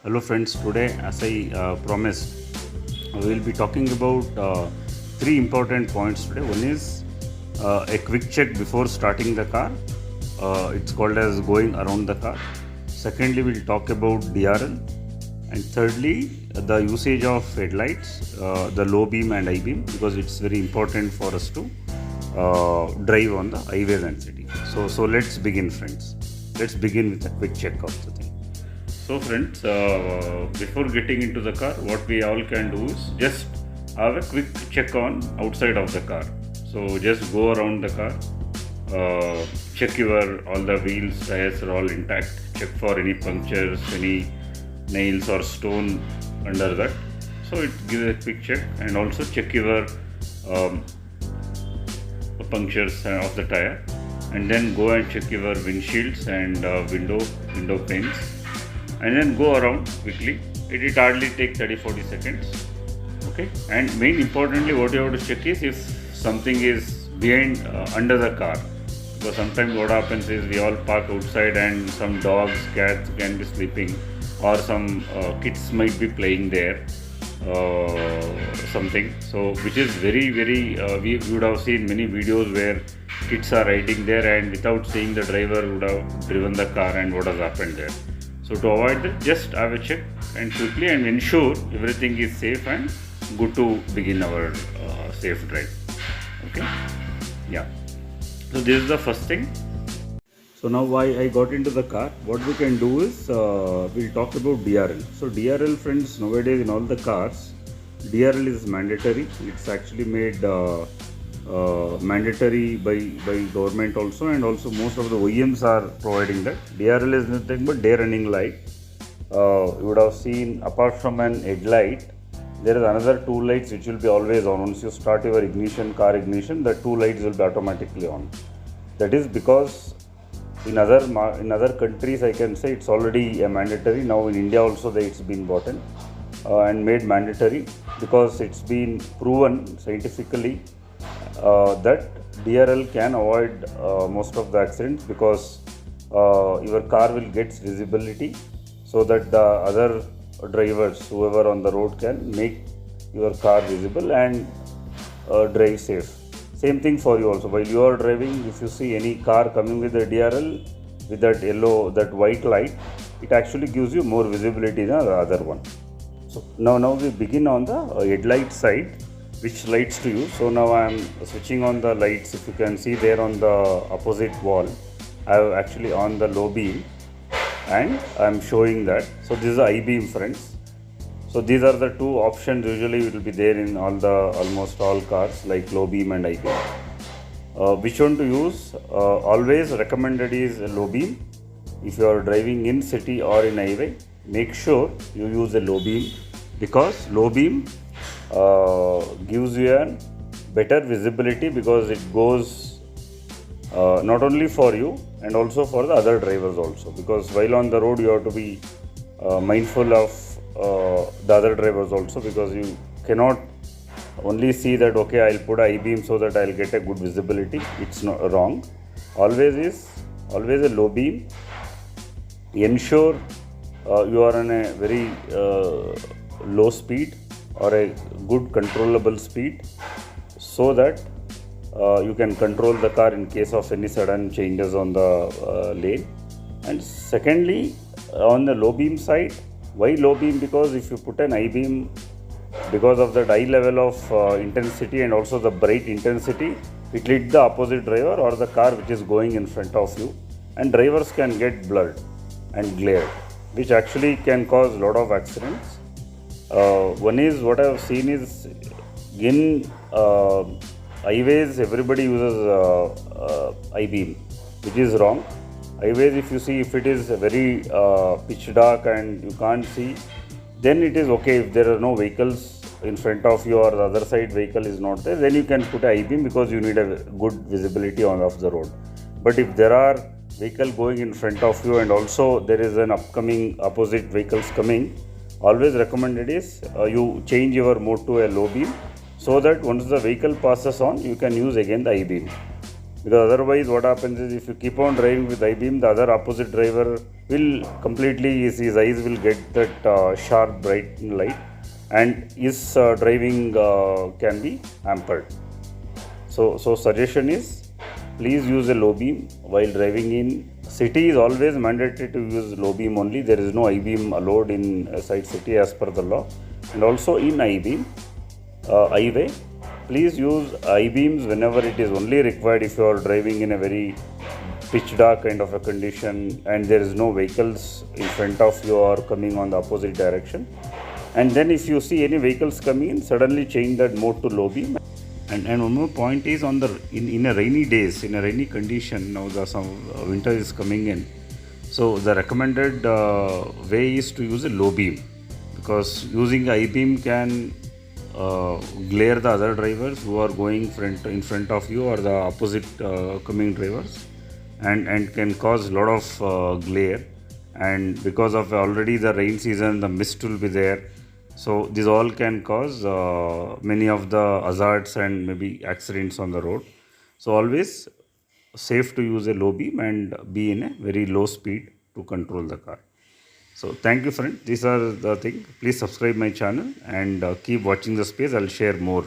Hello friends, today as I promised, we will be talking about three important points today. One is a quick check before starting the car. It's called as going around the car. Secondly, we'll talk about DRL. And thirdly, the usage of headlights, the low beam and high beam, because it's very important for us to drive on the highways and city. So let's begin, friends. Let's begin with a quick check of the thing. So friends, before getting into the car, what we all can do is just have a quick check on outside of the car. So just go around the car, check all the wheels, tires are all intact, check for any punctures, any nails or stone under that. So it gives a quick check, and also check your um, punctures of the tire, and then go and check your windshields and window panes, and then go around quickly. It hardly take 30-40 seconds. Okay, and main importantly what you have to check is if something is behind under the car, because sometimes what happens is we all park outside and some dogs, cats can be sleeping, or some kids might be playing there, something, so which is very we would have seen many videos where kids are riding there and without seeing the driver would have driven the car, and what has happened there. So to avoid that, just have a check and quickly and ensure everything is safe and good to begin our safe drive. Okay, yeah. So this is the first thing. So now why I got into the car, what we can do is we'll talk about DRL. So DRL, friends, nowadays in all the cars, DRL is mandatory. It's actually made mandatory by government also, and also most of the OEMs are providing that. DRL is nothing but day running light. You would have seen, apart from an headlight, there is another two lights which will be always on. Once you start your car ignition, the two lights will be automatically on. That is because in other countries, I can say it's already a mandatory. Now in India also it's been bought in and made mandatory, because it's been proven scientifically that DRL can avoid most of the accidents, because your car will get visibility, so that the other drivers, whoever on the road, can make your car visible and drive safe. Same thing for you also. While you are driving, if you see any car coming with a DRL with that white light, it actually gives you more visibility than the other one. So now we begin on the headlight side, which lights to use. So now I am switching on the lights. If you can see there on the opposite wall, I have actually on the low beam, and I am showing that. So this is the I beam, friends. So these are the two options usually will be there in almost all cars, like low beam and high beam. Which one to use? Always recommended is low beam. If you are driving in city or in highway, make sure you use a low beam, because low beam gives you a better visibility, because it goes not only for you and also for the other drivers also, because while on the road you have to be mindful of the other drivers also, because you cannot only see that okay, I'll put a I beam so that I'll get a good visibility. It's not wrong. Always a low beam. Ensure you are on a very low speed or a good controllable speed, so that you can control the car in case of any sudden changes on the lane. And secondly, on the low beam side, why low beam? Because if you put an I beam, because of that high level of intensity and also the bright intensity, it will hit the opposite driver or the car which is going in front of you, and drivers can get blurred and glared, which actually can cause a lot of accidents. One is what I have seen is in highways everybody uses I beam, which is wrong. Highways, if you see, if it is very pitch dark and you can't see, then it is okay. If there are no vehicles in front of you or the other side vehicle is not there, then you can put a I beam, because you need a good visibility of the road. But if there are vehicle going in front of you and also there is an upcoming opposite vehicles coming, always recommended is you change your mode to a low beam, so that once the vehicle passes on, you can use again the I beam. because otherwise what happens is if you keep on driving with high beam, the other opposite driver will completely, his eyes will get that sharp bright light, and his driving can be hampered. So suggestion is, please use a low beam while driving in city. Is always mandatory to use low beam only. There is no high beam allowed in side city as per the law. And also in high beam highway, please use high beams whenever it is only required if you are driving in a very pitch dark kind of a condition and there is no vehicles in front of you or coming on the opposite direction. And then if you see any vehicles coming in, suddenly change that mode to low beam. And one more point is on the in a rainy days, in a rainy condition, now the some winter is coming in, so the recommended way is to use a low beam, because using high beam can glare the other drivers who are going in front of you or the opposite coming drivers, and can cause a lot of glare. And because of already the rain season, the mist will be there, so this all can cause many of the hazards and maybe accidents on the road. So always safe to use a low beam and be in a very low speed to control the car. So thank you friend, these are the thing. Please subscribe my channel and keep watching the space. I'll share more.